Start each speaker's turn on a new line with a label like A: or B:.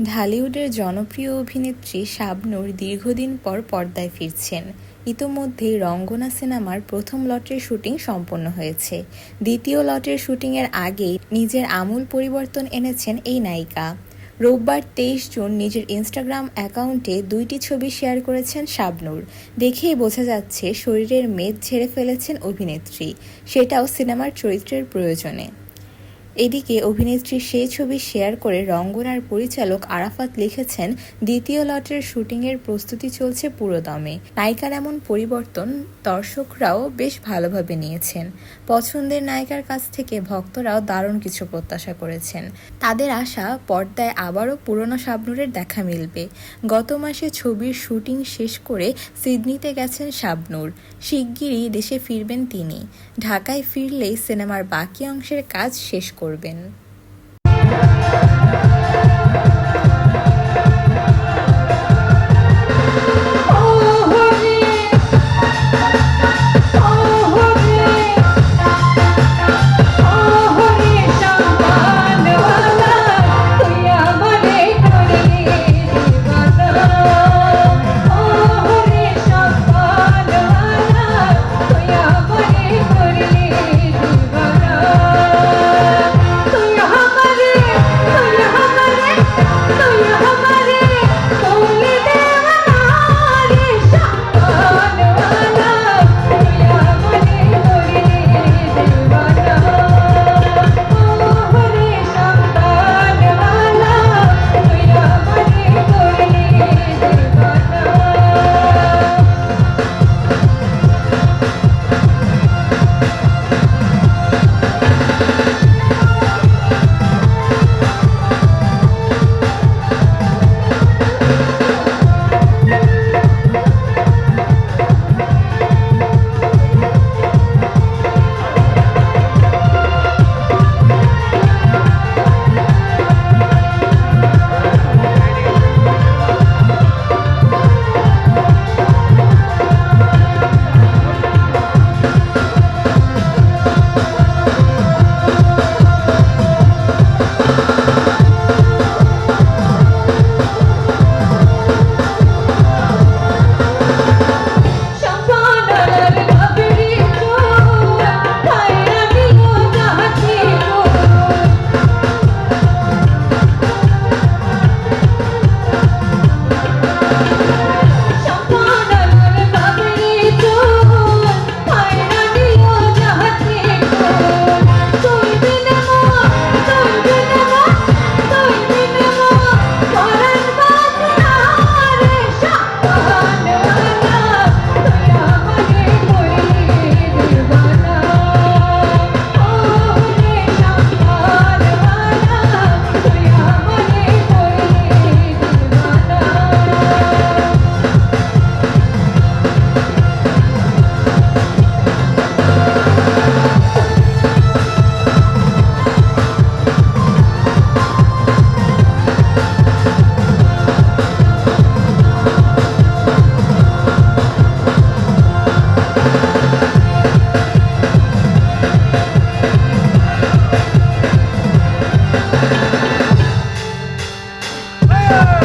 A: ঢালিউডের জনপ্রিয় অভিনেত্রী শাবনূর দীর্ঘদিন পর পর্দায় ফিরছেন। ইতোমধ্যেই রঙ্গনা সিনেমার প্রথম লটের শুটিং সম্পন্ন হয়েছে। দ্বিতীয় লটের শুটিংয়ের আগেই নিজের আমূল পরিবর্তন এনেছেন এই নায়িকা। রোববার ২৩ জুন নিজের ইনস্টাগ্রাম অ্যাকাউন্টে ২টি ছবি শেয়ার করেছেন শাবনূর। দেখেই বোঝা যাচ্ছে শরীরের মেদ ঝেড়ে ফেলেছেন অভিনেত্রী, সেটাও সিনেমার চরিত্রের প্রয়োজনে। এদিকে অভিনেত্রী সেই ছবি শেয়ার করে রঙ্গনার পরিচালক আরাফাত লিখেছেন, দ্বিতীয় লটের শুটিংয়ের প্রস্তুতি চলছে পুরোদমে। নায়িকার এমন পরিবর্তন দর্শকরাও বেশ ভালোভাবে নিয়েছেন। পছন্দের নায়িকার কাছ থেকে ভক্তরাও দারুণ কিছু প্রত্যাশা করেছেন। তাদের আশা, পর্দায় আবারও পুরনো শাবনূরের দেখা মিলবে। গত মাসে ছবির শুটিং শেষ করে সিডনিতে গেছেন শাবনূর। শিগগিরই দেশে ফিরবেন তিনি। ঢাকায় ফিরলেই সিনেমার বাকি অংশের কাজ শেষ করবেন।
B: Yeah!